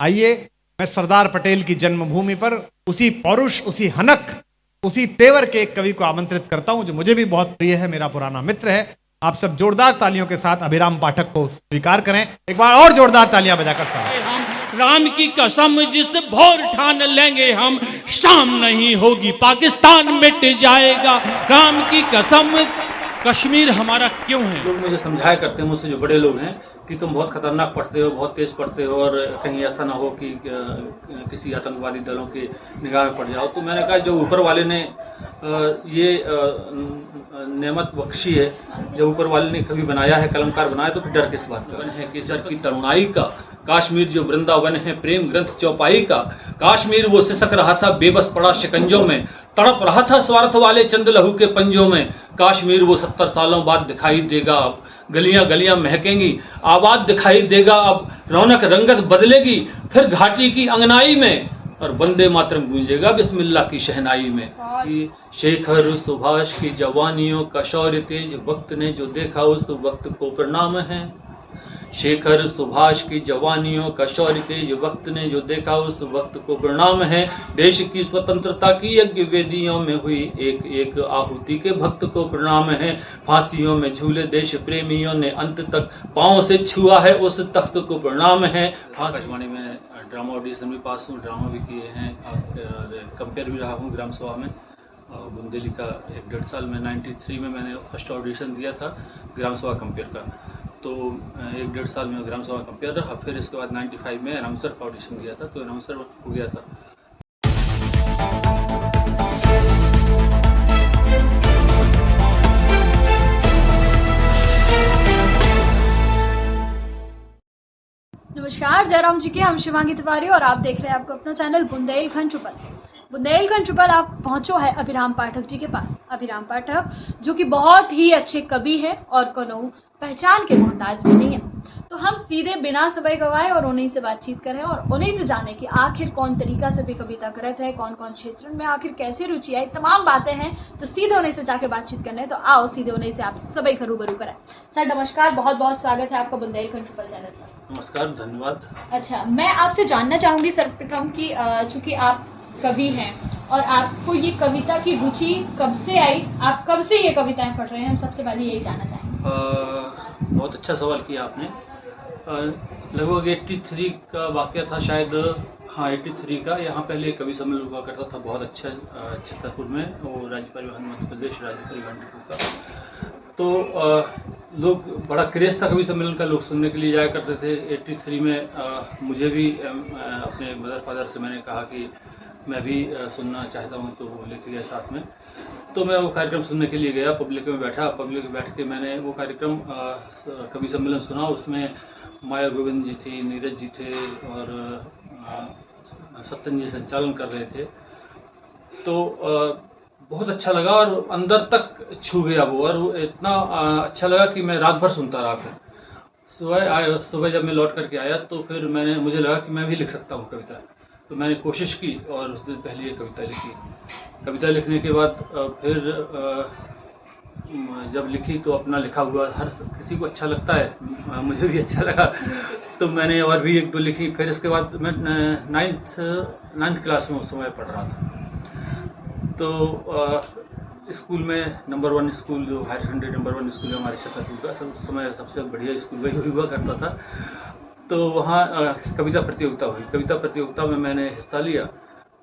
आइए मैं सरदार पटेल की जन्मभूमि पर उसी पौरुष, उसी हनक, उसी तेवर के एक कवि को आमंत्रित करता हूं जो मुझे भी बहुत प्रिय है, मेरा पुराना मित्र है। आप सब जोरदार तालियों के साथ अभिराम पाठक को स्वीकार करें। एक बार और जोरदार तालियां बजाकर स्वागत। हम राम की कसम जिस भोर ठान लेंगे हम, शाम नहीं होगी पाकिस्तान मिट जाएगा। राम की कसम। कश्मीर हमारा क्यों है? लोग मुझे समझाया करते हैं, मुझसे जो बड़े लोग हैं, कि तुम बहुत खतरनाक पढ़ते हो, बहुत तेज पढ़ते हो और कहीं ऐसा ना हो कि किसी आतंकवादी दलों के निगाह में पड़ जाओ। तो मैंने कहा जो ऊपर वाले ने ये नेमत बख्शी है, जब ऊपर वाले ने कभी बनाया है, कलमकार बनाया, तो फिर डर किस बात का है? केसर की तरुणाई का काश्मीर जो वृंदावन है, प्रेम ग्रंथ चौपाई का। काश्मीर वो सिसक रहा था बेबस पड़ा शिकंजों में, तड़प रहा था स्वार्थ वाले चंद लहू के पंजों में। काश्मीर वो 70 सालों बाद दिखाई देगा अब, गलियां गलियां महकेंगी, आबाद दिखाई देगा अब, रौनक रंगत बदलेगी फिर घाटी की अंगनाई में, और वंदे मातरम गूंजेगा बिस्मिल्लाह की शहनाई में। कि शेखर सुभाष की जवानियों का शौर्य तेज वक्त ने जो देखा उस वक्त को प्रणाम है। शेखर सुभाष की जवानियों का शौर्य तेज वक्त ने जो देखा उस वक्त को प्रणाम है। देश की स्वतंत्रता की यज्ञ वेदियों में हुई एक एक आहुति के भक्त को प्रणाम है। फांसियों में झूले देश प्रेमियों ने अंत तक पांव से छुआ है उस तख्त को प्रणाम है। आकाशवाणी में ड्रामा ऑडिशन भी पास हूँ, ड्रामा भी किए हैं, कंपेयर भी रहा हूँ ग्राम सभा में। बुंदेली का 1-1.5 साल में 93 में मैंने फर्स्ट ऑडिशन दिया था ग्राम सभा कंपेयर का, तो 1-1.5 साल में ग्राम सभा कंपेयर रहा। फिर इसके बाद 95 में अनाउंसर का ऑडिशन दिया था, तो अनाउंसर हो गया था। नमस्कार, जयराम जी के हम शिवांगी तिवारी और आप देख रहे हैं आपका अपना चैनल बुंदेलखंड चुपल। बुंदेलखंड चुपल आप पहुंचो है अभिराम पाठक जी के पास। अभिराम पाठक जो कि बहुत ही अच्छे कवि हैं और कोनो पहचान के मोहताज भी नहीं है, तो हम सीधे बिना समय गवाए और उन्हीं से बातचीत करें और उन्हीं से जाने कि आखिर कौन तरीका से भी कविता करत है, कौन कौन क्षेत्र में आखिर कैसे रुचि आई, तमाम बातें हैं। तो सीधे उन्हीं से जाके बातचीत करने, तो आओ सीधे उन्हीं से आप सभी का रूबरू करें। सर नमस्कार, बहुत बहुत स्वागत है आपका बुंदेलखंड चुपल चैनल पर। नमस्कार, धन्यवाद। अच्छा, मैं आपसे जानना चाहूंगी सर्वप्रथम कि चूंकि आप कवि हैं और आपको ये कविता की रुचि कब से आई, आप कब से ये कविताएं पढ़ रहे हैं, हम सबसे पहले यही जानना चाहेंगे। बहुत अच्छा सवाल किया आपने। लगभग 83 का वाक़या था शायद, हाँ 83 का। यहाँ पहले कवि सम्मेलन हुआ करता था बहुत अच्छा छतरपुर में, वो राज्य परिवहन मध्य प्रदेश राज्य परिवहन डिपो का। तो लोग बड़ा क्रेज था कवि सम्मेलन का, लोग सुनने के लिए जाया करते थे। 83 में मुझे भी अपने मदर फादर से मैंने कहा कि मैं भी सुनना चाहता हूँ, तो वो लेके गए साथ में। तो मैं वो कार्यक्रम सुनने के लिए गया, पब्लिक में बैठा। पब्लिक में बैठ के मैंने वो कार्यक्रम कवि सम्मेलन सुना। उसमें माया गोविंद जी थी, नीरज जी थे और सत्यन जी संचालन कर रहे थे। तो बहुत अच्छा लगा और अंदर तक छू गया वो, और इतना अच्छा लगा कि मैं रात भर सुनता रहा। फिर सुबह जब मैं लौट करके आया तो फिर मुझे लगा कि मैं भी लिख सकता हूँ कविता। तो मैंने कोशिश की और उस दिन पहले ये कविता लिखी। कविता लिखने के बाद फिर जब लिखी तो अपना लिखा हुआ हर किसी को अच्छा लगता है, मुझे भी अच्छा लगा, तो मैंने और भी 1-2 लिखी। फिर इसके बाद मैं 9th क्लास में उस समय पढ़ रहा था। तो स्कूल में नंबर 1 स्कूल, जो हायर सेकेंडरी नंबर 1 स्कूल है हमारे छतरपुर का, उस समय सबसे बढ़िया स्कूल वही हुआ करता था। तो वहाँ कविता प्रतियोगिता हुई। कविता प्रतियोगिता में मैंने हिस्सा लिया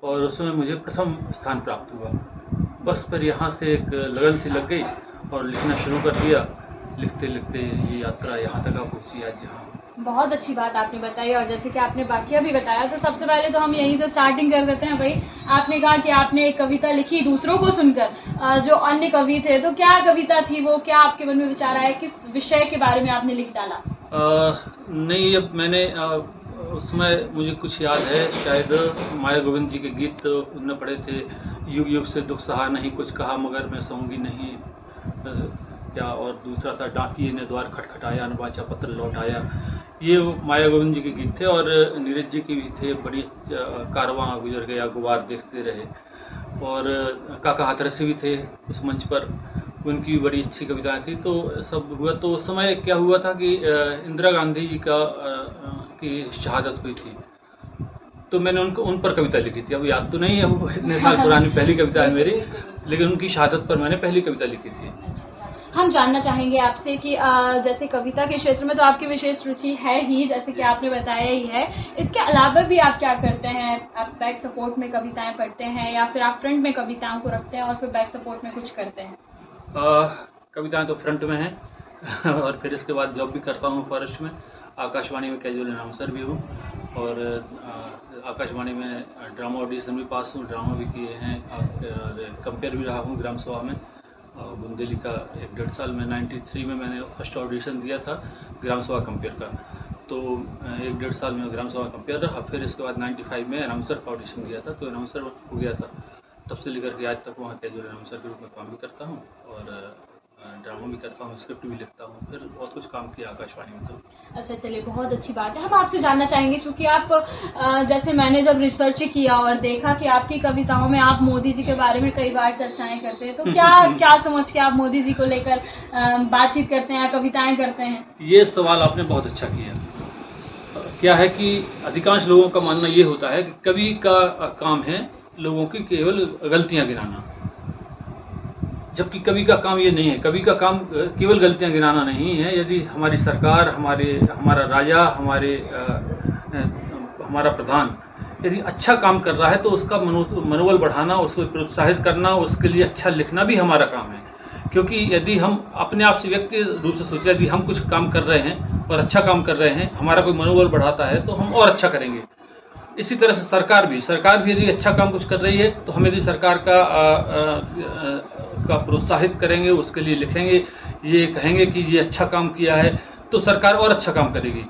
और उसमें मुझे प्रथम स्थान प्राप्त हुआ। बस फिर यहाँ से एक लगन सी लग गई और लिखना शुरू कर दिया। लिखते लिखते ये यात्रा यहाँ तक पहुँची आज जहाँ। बहुत अच्छी बात आपने बताई, और जैसे कि आपने वाकया भी बताया, तो सबसे पहले तो हम यहीं से स्टार्टिंग कर देते हैं। भाई, आपने कहा कि आपने एक कविता लिखी दूसरों को सुनकर, जो अन्य कवि थे, तो क्या कविता थी वो, क्या आपके मन में विचार आया, किस विषय के बारे में आपने लिख डाला? नहीं, अब मैंने उस समय मुझे कुछ याद है, शायद माया गोविंद जी के गीत उनने पढ़े थे। युग युग से दुख सहा नहीं कुछ कहा मगर मैं सहूँगी नहीं, क्या, और दूसरा था डाकिए ने द्वार खटखटाया अनवाचा पत्र लौट आया। ये माया गोविंद जी के गीत थे। और नीरज जी के भी थे, बड़ी कारवां गुजर गया गुबार देखते रहे। और काका हाथरसी भी थे उस मंच पर, उनकी बड़ी अच्छी कविताएं थी। तो सब हुआ। तो उस समय क्या हुआ था कि इंदिरा गांधी जी की शहादत हुई थी। तो मैंने उन पर कविता लिखी थी। अब याद तो नहीं है, वो इतने साल पुरानी पहली कविता है मेरी, लेकिन उनकी शहादत पर मैंने पहली कविता लिखी थी। अच्छा, हम जानना चाहेंगे आपसे कि जैसे कविता के क्षेत्र में तो आपकी विशेष रुचि है ही, जैसे कि आपने बताया ही है, इसके अलावा भी आप क्या करते हैं? आप बैक सपोर्ट में कविताएं पढ़ते हैं या फिर आप फ्रंट में कविताओं को रखते हैं और फिर बैक सपोर्ट में कुछ करते हैं? कविताएं तो फ्रंट में हैं और फिर इसके बाद जॉब भी करता हूँ फॉरेस्ट में, आकाशवाणी में कैजुअल अनाउंसर भी हूँ, और आकाशवाणी में ड्रामा ऑडिशन भी पास हूँ, ड्रामा भी किए हैं, कंपेयर भी रहा हूँ ग्राम सभा में बुंदेली का 1-1.5 साल में। 93 में मैंने फर्स्ट ऑडिशन दिया था ग्राम सभा कंपेयर का, तो 1-1.5 साल में ग्राम सभा कंपेयर रहा। फिर इसके बाद 95 में अनाउंसर का ऑडिशन दिया था, तो अनाउंसर हो गया था। तब से लेकर के आज तक वहाँ कैजुअल अनाउंसर के रूप में काम भी करता हूँ और ड्रामा भी करता हूँ, स्क्रिप्ट भी लिखता हूँ, फिर बहुत कुछ काम किया आकाशवाणी में। तो अच्छा, चलिए, बहुत अच्छी बात है। हम आपसे जानना चाहेंगे, चूंकि आप जैसे मैंने जब रिसर्च किया और देखा कि आपकी कविताओं में आप मोदी जी के बारे में कई बार चर्चाएं करते हैं, तो क्या समझ के आप मोदी जी को लेकर बातचीत करते हैं या कविताएं करते हैं? ये सवाल आपने बहुत अच्छा किया। क्या है कि अधिकांश लोगों का मानना ये होता है कि कवि का काम है लोगों की केवल गलतियां गिनाना, जबकि कवि का काम ये नहीं है। कवि का काम केवल गलतियां गिनाना नहीं है। यदि हमारी सरकार, हमारा राजा, हमारा प्रधान यदि अच्छा काम कर रहा है तो उसका मनोबल बढ़ाना, उसको प्रोत्साहित करना, उसके लिए अच्छा लिखना भी हमारा काम है। क्योंकि यदि हम अपने आप से व्यक्तिगत रूप से सोचें, यदि हम कुछ काम कर रहे हैं और अच्छा काम कर रहे हैं, हमारा कोई मनोबल बढ़ाता है तो हम और अच्छा करेंगे। इसी तरह से सरकार भी यदि अच्छा काम कुछ कर रही है तो हम यदि सरकार का प्रोत्साहित करेंगे, उसके लिए लिखेंगे, ये कहेंगे कि ये अच्छा काम किया है, तो सरकार और अच्छा काम करेगी।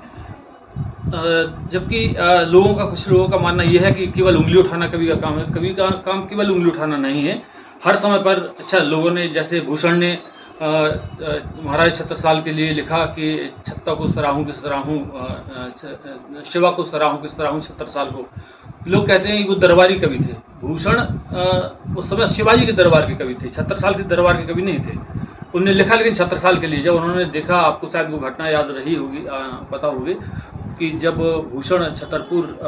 जबकि कुछ लोगों का मानना यह है कि केवल उंगली उठाना कवि का काम है। कवि का काम केवल उंगली उठाना नहीं है। हर समय पर अच्छा लोगों ने, जैसे भूषण ने महाराज छत्रसाल के लिए लिखा कि छत्ता को सराहूं किस सराहूं, शिवा को सराहूं किस सराहूं छत्रसाल को। लोग कहते हैं कि वो दरबारी कवि थे। भूषण उस समय शिवाजी के दरबार के कवि थे, छत्रसाल के दरबार के कवि नहीं थे। उन्होंने लिखा लेकिन छत्रसाल के लिए। जब उन्होंने देखा, आपको शायद वो घटना याद रही होगी, पता होगी कि जब भूषण छतरपुर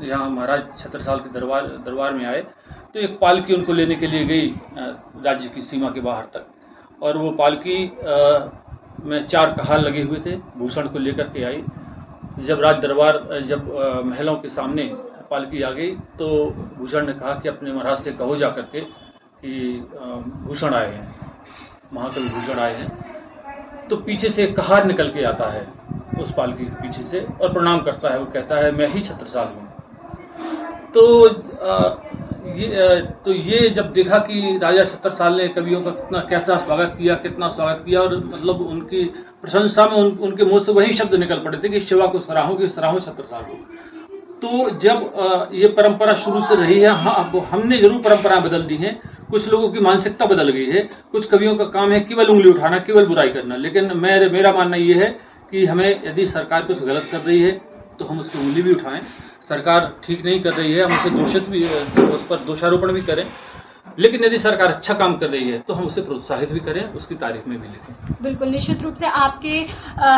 यहाँ महाराज छत्रसाल के दरबार में आए तो एक पालकी उनको लेने के लिए गई राज्य की सीमा के बाहर तक, और वो पालकी में 4 कहार लगे हुए थे, भूषण को लेकर के आई। जब महलों के सामने पालकी आ गई तो भूषण ने कहा कि अपने महाराज से कहो जा करके कि भूषण आए हैं, महाकवि भूषण आए हैं। तो पीछे से एक कहार निकल के आता है उस पालकी के पीछे से और प्रणाम करता है। वो कहता है, मैं ही छत्रसाल हूँ। तो ये जब देखा कि राजा छत्रसाल ने कवियों का कैसा स्वागत किया और मतलब उनकी प्रशंसा में उनके मुंह से वही शब्द निकल पड़े थे कि शिवा को सराहूं कि सराहूं छत्रसाल को। तो जब ये परंपरा शुरू से रही है, हाँ, अब हमने जरूर परंपराएं बदल दी हैं, कुछ लोगों की मानसिकता बदल गई है। कुछ कवियों का काम है केवल उंगली उठाना, केवल बुराई करना। लेकिन मेरा मानना ये है कि हमें, यदि सरकार कुछ गलत कर रही है तो हम उसकी उंगली भी उठाएं। सरकार ठीक नहीं कर रही है, हम उसे दोषित भी, उस पर दोषारोपण भी करें। लेकिन यदि सरकार अच्छा काम कर रही है तो हम उसे प्रोत्साहित भी करें, उसकी तारीफ में भी लिखें। बिल्कुल, निश्चित रूप से आपके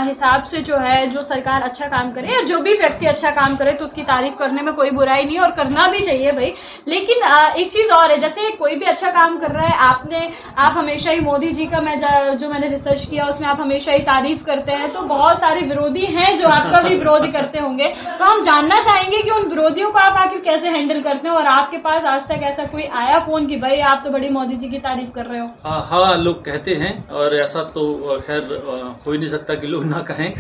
हिसाब से जो है, जो सरकार अच्छा काम करे या जो भी व्यक्ति अच्छा काम करे तो उसकी तारीफ करने में कोई बुराई नहीं और करना भी चाहिए भाई। लेकिन एक चीज और है, जैसे कोई भी अच्छा काम कर रहा है, आप हमेशा ही मोदी जी का जो मैंने रिसर्च किया उसमें आप हमेशा ही तारीफ करते हैं, तो बहुत सारे विरोधी हैं जो आपका भी विरोध करते होंगे। तो हम जानना चाहेंगे कि उन विरोधियों को आप आखिर कैसे हैंडल करते हैं, और आपके पास आज तक ऐसा कोई आया फोन कि भाई आप तो बड़ी मोदी जी की तारीफ कर रहे हो? हाँ, लोग कहते हैं, और ऐसा तो खैर हो ही नहीं सकता कि लोग ना कहें।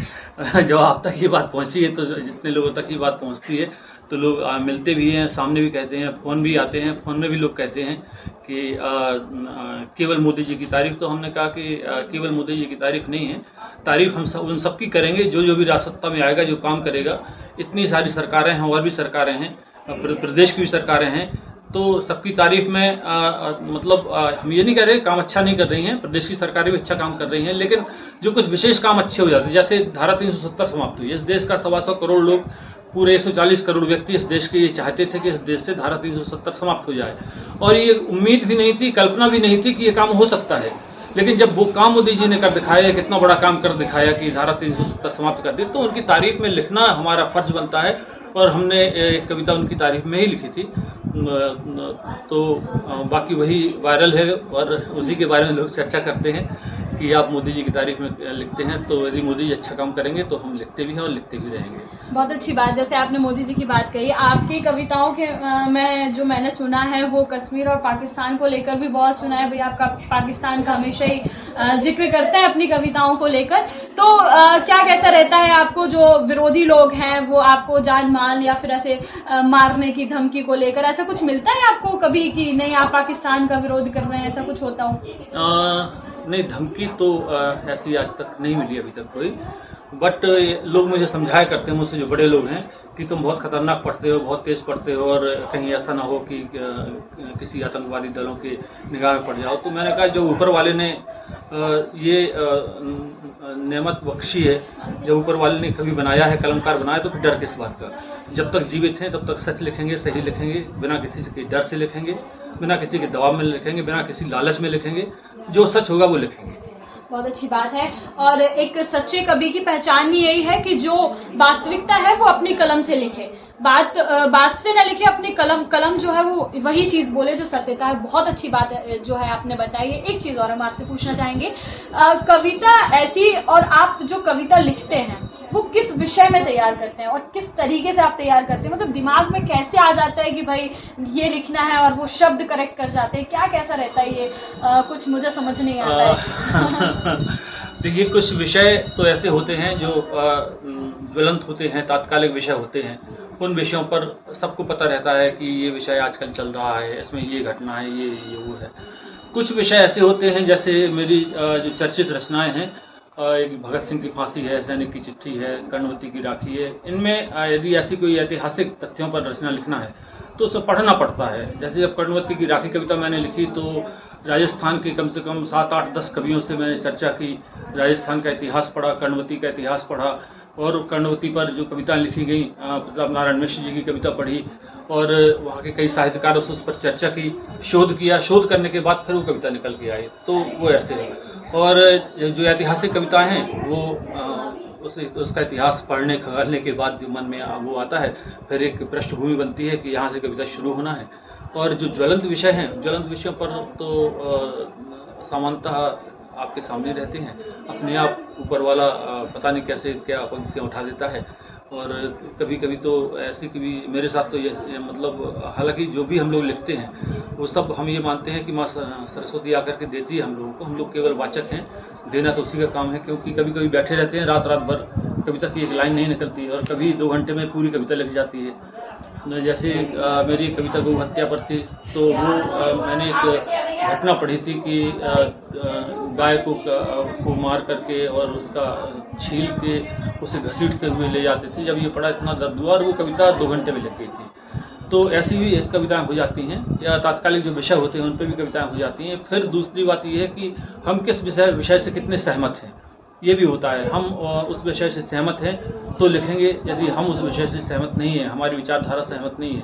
जब आप तक ये बात पहुंची है, तो जितने लोगों तक ये बात पहुंचती है तो लोग मिलते भी हैं, सामने भी कहते हैं, फ़ोन भी आते हैं। फ़ोन में भी लोग कहते हैं कि केवल मोदी जी की तारीफ। तो हमने कहा कि केवल मोदी जी की तारीफ नहीं है, तारीफ हम उन सबकी करेंगे जो भी राजसत्ता में आएगा, जो काम करेगा। इतनी सारी सरकारें हैं, और भी सरकारें हैं, प्रदेश की भी सरकारें हैं, तो सबकी तारीफ में हम ये नहीं कह रहे काम अच्छा नहीं कर रही हैं, प्रदेश की सरकारें भी अच्छा काम कर रही हैं, लेकिन जो कुछ विशेष काम अच्छे हो जाते हैं, जैसे धारा 370 समाप्त हुई। इस देश का 125 करोड़ लोग, पूरे 140 करोड़ व्यक्ति इस देश के ये चाहते थे कि इस देश से धारा 370 समाप्त हो जाए, और ये उम्मीद भी नहीं थी, कल्पना भी नहीं थी कि ये काम हो सकता है। लेकिन जब वो काम मोदी जी ने कर दिखाया, कितना बड़ा काम कर दिखाया कि धारा 370 समाप्त कर दी, तो उनकी तारीफ में लिखना हमारा फर्ज बनता है, और हमने एक कविता उनकी तारीफ में ही लिखी थी। तो बाकी वही वायरल है और उसी के बारे में लोग चर्चा करते हैं कि आप मोदी जी की तारीफ में लिखते हैं, तो यदि मोदी जी अच्छा काम करेंगे तो हम लिखते भी हैं और लिखते भी रहेंगे। बहुत अच्छी बात, जैसे आपने मोदी जी की बात कही, आपकी कविताओं के मैंने सुना है वो कश्मीर और पाकिस्तान को लेकर भी बहुत सुना है। भाई आपका पाकिस्तान का हमेशा ही जिक्र करते हैं अपनी कविताओं को लेकर। तो क्या कैसा रहता है आपको, जो विरोधी लोग हैं वो आपको जान माल या फिर ऐसे मारने की धमकी को लेकर ऐसा कुछ मिलता है आपको कभी कि नहीं आप पाकिस्तान का विरोध कर रहे हैं, ऐसा कुछ होता हो? नहीं, धमकी तो ऐसी आज तक नहीं मिली अभी तक कोई, बट लोग मुझे समझाया करते हैं, मुझसे जो बड़े लोग हैं, कि तुम बहुत खतरनाक पढ़ते हो, बहुत तेज पढ़ते हो और कहीं ऐसा ना हो कि किसी आतंकवादी दलों के निगाह में पड़ जाओ। तो मैंने कहा जो ऊपर वाले ने ये नेमत बख्शी है, जब ऊपर वाले ने कभी बनाया है, कलमकार बनाया, तो फिर डर किस बात का। जब तक जीवित हैं तब तक सच लिखेंगे, सही लिखेंगे, बिना किसी के डर से लिखेंगे, बिना किसी के दबाव में लिखेंगे, बिना किसी लालच में लिखेंगे, जो सच होगा वो लिखेंगे। बहुत अच्छी बात है। और एक सच्चे कवि की पहचान ही यही है कि जो वास्तविकता है वो अपनी कलम से लिखे, बात से न लिखे, अपनी कलम जो है वो वही चीज बोले जो सत्यता है। बहुत अच्छी बात है जो है आपने बताई है। एक चीज और हम आपसे पूछना चाहेंगे, कविता ऐसी, और आप जो कविता लिखते हैं वो किस विषय में तैयार करते हैं और किस तरीके से आप तैयार करते हैं? मतलब दिमाग में कैसे आ जाता है कि भाई ये लिखना है और वो शब्द करेक्ट कर जाते हैं, क्या कैसा रहता है ये? कुछ मुझे समझ नहीं आता है। देखिए, कुछ विषय तो ऐसे होते हैं जो ज्वलंत होते हैं, तात्कालिक विषय होते हैं। उन विषयों पर सबको पता रहता है कि ये विषय आजकल चल रहा है, इसमें ये घटना है, ये वो है। कुछ विषय ऐसे होते हैं, जैसे मेरी जो चर्चित रचनाएं हैं, एक भगत सिंह की फांसी है, सैनिक की चिट्ठी है, कर्णवती की राखी है, इनमें यदि ऐसी कोई ऐतिहासिक तथ्यों पर रचना लिखना है तो उसे पढ़ना पड़ता है। जैसे जब कर्णवती की राखी कविता मैंने लिखी तो राजस्थान के कम से कम 7, 8, 10 कवियों से मैंने चर्चा की, राजस्थान का इतिहास पढ़ा, कर्णवती का इतिहास पढ़ा, और कर्णवती पर जो कविताएं लिखी गई, प्रताप नारायण मिश्र जी की कविता पढ़ी, और वहाँ के कई साहित्यकारों से उस पर चर्चा की, शोध किया। शोध करने के बाद फिर वो कविता निकल के आई। तो वो ऐसे है। और जो ऐतिहासिक कविताएं हैं वो उसका इतिहास पढ़ने खंगालने के बाद जो मन में वो आता है, फिर एक पृष्ठभूमि बनती है कि यहाँ से कविता शुरू होना है। और जो ज्वलंत विषय हैं, ज्वलंत विषयों पर तो सामान्यतः आपके सामने रहते हैं, अपने आप ऊपर वाला पता नहीं कैसे क्या पंक्तियाँ उठा देता है। और कभी कभी तो ऐसी कभी मेरे साथ तो ये मतलब, हालांकि जो भी हम लोग लिखते हैं वो सब हम ये मानते हैं कि माँ सरस्वती आकर के देती है हम लोगों को, हम लोग केवल वाचक हैं, देना तो उसी का काम है। क्योंकि कभी कभी बैठे रहते हैं रात भर, कविता की एक लाइन नहीं निकलती और कभी 2 घंटे में पूरी कविता लिख जाती है। जैसे मेरी कविता गौ हत्या पर थी, तो वो मैंने एक घटना पढ़ी थी कि गाय को मार करके और उसका छील के उसे घसीटते हुए ले जाते थे। जब ये पढ़ा इतना दर्द हुआ, और वो कविता 2 घंटे में लिख गई थी। तो ऐसी भी कविताएं हो जाती हैं, या तात्कालिक जो विषय होते हैं उन पर भी कविताएं हो जाती हैं। फिर दूसरी बात ये है कि हम किस विषय से कितने सहमत हैं, ये भी होता है। हम उस विषय से सहमत हैं तो लिखेंगे, यदि हम उस विषय से सहमत नहीं है, हमारी विचारधारा सहमत नहीं है,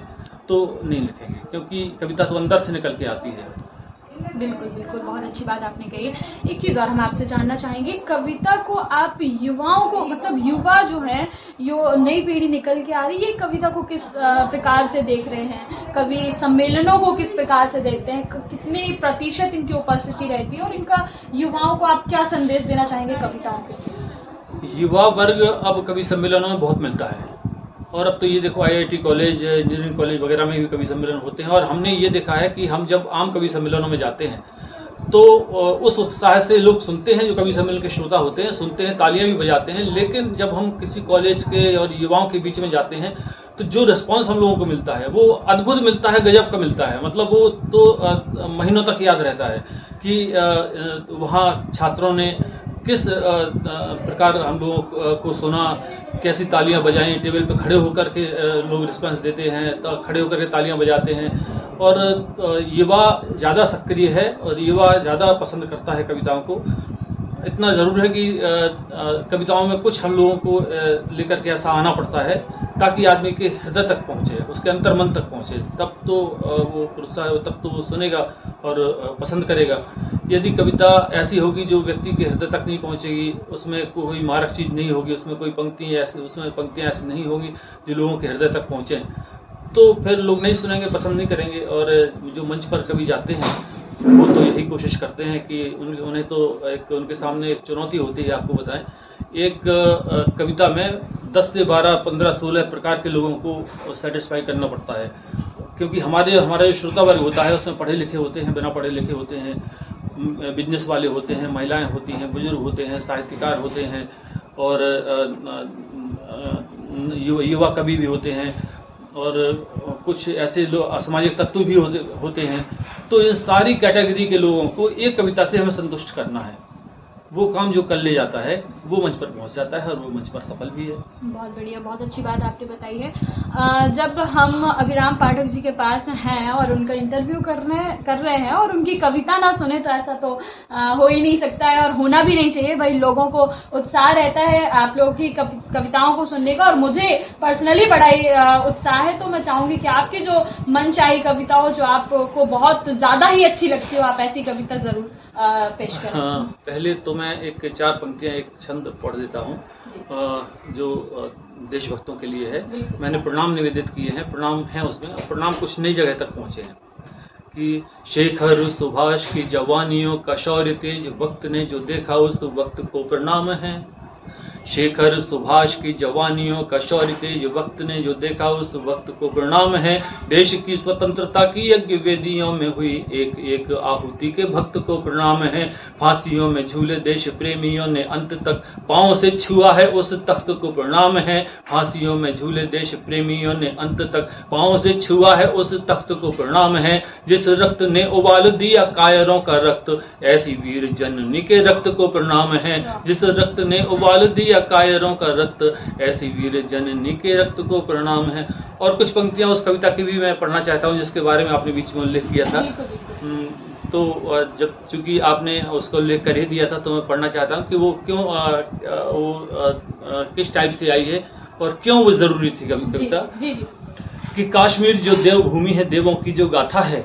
तो नहीं लिखेंगे, क्योंकि कविता तो अंदर से निकल के आती है। बिल्कुल बिल्कुल, बहुत अच्छी बात आपने कही है। एक चीज़ और हम आपसे जानना चाहेंगे, कविता को आप युवाओं को, मतलब युवा जो है, यो नई पीढ़ी निकल के आ रही है, कविता को किस प्रकार से देख रहे हैं, कवि सम्मेलनों को किस प्रकार से देखते हैं, कितनी प्रतिशत इनकी उपस्थिति रहती है, और इनका युवाओं को आप क्या संदेश देना चाहेंगे कविताओं के? युवा वर्ग अब कवि सम्मेलनों में बहुत मिलता है, और अब तो ये देखो IIT कॉलेज, इंजीनियरिंग कॉलेज वगैरह में भी कवि सम्मेलन होते हैं। और हमने ये देखा है कि हम जब आम कवि सम्मेलनों में जाते हैं तो उस उत्साह से लोग सुनते हैं, जो कवि सम्मेलन के श्रोता होते हैं, सुनते हैं, तालियां भी बजाते हैं। लेकिन जब हम किसी कॉलेज के और युवाओं के बीच में जाते हैं तो जो रिस्पॉन्स हम लोगों को मिलता है वो अद्भुत मिलता है, गजब का मिलता है। मतलब वो तो महीनों तक याद रहता है कि वहाँ छात्रों ने किस प्रकार हम लोगों को सुना, कैसी तालियां बजाएं, टेबल पे खड़े होकर के लोग रिस्पॉन्स देते हैं, तो खड़े होकर के तालियां बजाते हैं। और युवा ज़्यादा सक्रिय है और युवा ज़्यादा पसंद करता है कविताओं को। इतना ज़रूर है कि कविताओं में कुछ हम लोगों को लेकर के ऐसा आना पड़ता है ताकि आदमी के हृदय तक पहुँचे, उसके अंतर्मन तक पहुँचे, तब तो वो प्रोत्साह, तब तो वो सुनेगा और पसंद करेगा। यदि कविता ऐसी होगी जो व्यक्ति के हृदय तक नहीं पहुँचेगी, उसमें कोई मारक चीज़ नहीं होगी, उसमें कोई पंक्तियाँ ऐसी नहीं होगी जो लोगों के हृदय तक पहुँचें, तो फिर लोग नहीं सुनेंगे, पसंद नहीं करेंगे। और जो मंच पर कवि जाते हैं वो तो यही कोशिश करते हैं कि उन्हें तो उनके सामने एक चुनौती होती है। आपको बताएं, एक कविता में 10 से 12, 15, 16 प्रकार के लोगों को सेटिस्फाई करना पड़ता है, क्योंकि हमारा जो श्रोता वर्ग होता है उसमें पढ़े लिखे होते हैं, बिना पढ़े लिखे होते हैं, बिजनेस वाले होते हैं, महिलाएं होती हैं, बुजुर्ग होते हैं, साहित्यकार होते हैं और युवा कवि भी होते हैं और कुछ ऐसे लोग असामाजिक तत्व भी होते हैं। तो इन सारी कैटेगरी के लोगों को एक कविता से हमें संतुष्ट करना है। वो काम जो कर ले जाता है वो मंच पर पहुंच जाता है और वो मंच पर सफल भी है। बहुत बढ़िया, बहुत अच्छी बात आपने बताई है। जब हम अभिराम पाठक जी के पास हैं और उनका इंटरव्यू कर रहे हैं और उनकी कविता ना सुने तो ऐसा तो हो ही नहीं सकता है और होना भी नहीं चाहिए। भाई, लोगों को उत्साह रहता है आप लोगों की कविताओं को सुनने का और मुझे पर्सनली बड़ा ही उत्साह है। तो मैं चाहूँगी कि आपकी जो मनचाही कविता हो, जो आपको बहुत ज़्यादा ही अच्छी लगती हो, आप ऐसी कविता ज़रूर पेश करें। हाँ, पहले तो मैं एक 4 पंक्तियां, एक छंद पढ़ देता हूँ जो देशभक्तों के लिए है। मैंने प्रणाम निवेदित किए हैं, प्रणाम है उसमें, प्रणाम कुछ नई जगह तक पहुँचे हैं कि शेखर सुभाष की जवानियों का शौर्य तेज वक्त ने जो देखा उस वक्त को प्रणाम है। शेखर सुभाष की जवानियों का शौर्य तेज वक्त ने जो देखा उस वक्त को प्रणाम है। देश की स्वतंत्रता की यज्ञ वेदियों में हुई एक एक आहुति के भक्त को प्रणाम है। फांसियों में झूले देश प्रेमियों ने अंत तक पांव से छुआ है उस तख्त को प्रणाम है। फांसियों में झूले देश प्रेमियों ने अंत तक पांव से छुआ है उस तख्त को प्रणाम है। जिस रक्त ने उबाल दिया कायरों का रक्त, ऐसी वीर जननी के रक्त को प्रणाम है। जिस रक्त ने उबाल दिया कायरों का रक्त, ऐसी वीर जननी के रक्त को प्रणाम है। और कुछ पंक्तियां उस कविता की भी मैं पढ़ना चाहता हूं जिसके बारे में आपने बीच में उल्लेख किया था। तो जब चूंकि आपने उसका उल्लेख कर ही दिया था तो मैं पढ़ना चाहता हूं कि वो क्यों किस टाइप से आई है और क्यों वो जरूरी थी कविता। जी जी। कि काश्मीर जो देवभूमि है, देवों की जो गाथा है,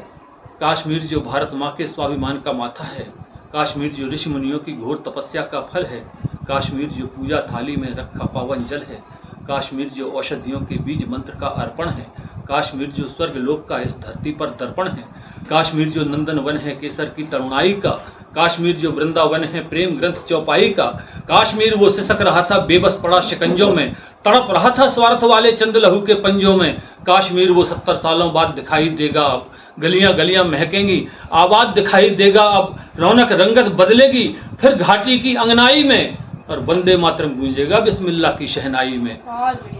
काश्मीर जो भारत माँ के स्वाभिमान का माथा है, काश्मीर जो ऋषि मुनियों की घोर तपस्या का फल है, काश्मीर जो पूजा थाली में रखा पावन जल है, काश्मीर जो औषधियों के बीज मंत्र का अर्पण है, काश्मीर जो स्वर्ग लोक का इस धरती पर दर्पण है, काश्मीर जो नंदन वन है केसर की तरुणाई का, काश्मीर जो वृंदावन है प्रेम ग्रंथ चौपाई का, काश्मीर वो सिसक रहा था बेबस पड़ा शिकंजों में, तड़प रहा था स्वार्थ वाले चंद लहू के पंजों में, काश्मीर वो 70 सालों बाद दिखाई देगा अब, गलियां गलियां महकेंगी, आबाद दिखाई देगा अब, रौनक रंगत बदलेगी फिर घाटी की अंगनाई में, और वंदे मातरम गूंजेगा बिस्मिल्लाह की शहनाई में।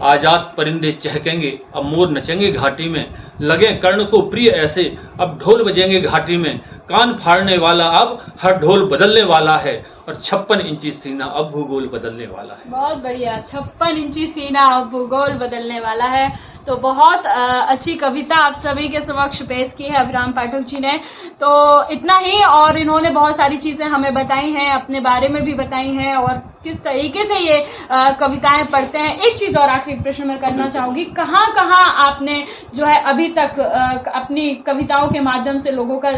आजाद परिंदे चहकेंगे अब मोर नचेंगे घाटी में, लगे कर्ण को प्रिय ऐसे अब ढोल बजेंगे घाटी में, कान फाड़ने वाला अब हर ढोल बदलने वाला है, और 56 इंची सीना अब भूगोल बदलने वाला है। बहुत बढ़िया, 56 इंची सीना अब भूगोल बदलने वाला है। तो बहुत अच्छी कविता आप सभी के समक्ष पेश की है अभिराम पाठक जी ने। तो इतना ही, और इन्होंने बहुत सारी चीज़ें हमें बताई हैं, अपने बारे में भी बताई हैं और किस तरीके से ये कविताएं पढ़ते हैं। एक चीज़ और आखिरी प्रश्न मैं करना चाहूँगी, कहाँ कहाँ आपने जो है अभी तक अपनी कविताओं के माध्यम से लोगों का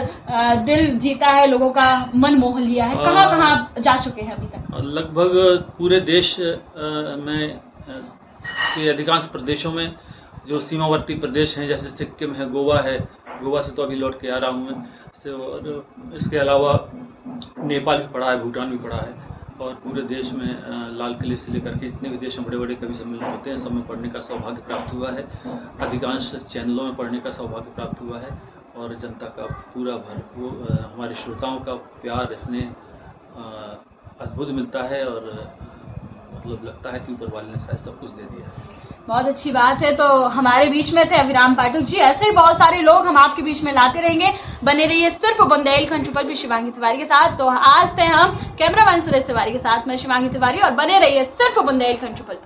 दिल जीता है, लोगों का मन मोह लिया है? कहाँ कहाँ आप जा चुके हैं अभी तक? लगभग पूरे देश में के अधिकांश प्रदेशों में, जो सीमावर्ती प्रदेश हैं जैसे सिक्किम है, गोवा है, गोवा से तो अभी लौट के आ रहा हूँ मैं, और इसके अलावा नेपाल भी पढ़ा है, भूटान भी पढ़ा है, और पूरे देश में लाल किले से लेकर के जितने भी देश में बड़े बड़े कवि सम्मेलन होते हैं सब में पढ़ने का सौभाग्य प्राप्त हुआ है। अधिकांश चैनलों में पढ़ने का सौभाग्य प्राप्त हुआ है, और जनता का पूरा भरपूर, हमारे श्रोताओं का प्यार, स्नेह अद्भुत मिलता है, और मतलब लगता है कि ऊपर वाले ने शायद सब कुछ दे दिया है। बहुत अच्छी बात है। तो हमारे बीच में थे अभिराम पाठक जी। ऐसे ही बहुत सारे लोग हम आपके बीच में लाते रहेंगे। बने रहिए सिर्फ बुंदेलखंड चुपल भी शिवांगी तिवारी के साथ। तो आज थे हम कैमरामैन सुरेश तिवारी के साथ, मैं शिवांगी तिवारी, और बने रहिए सिर्फ बुंदेलखंड चुपल।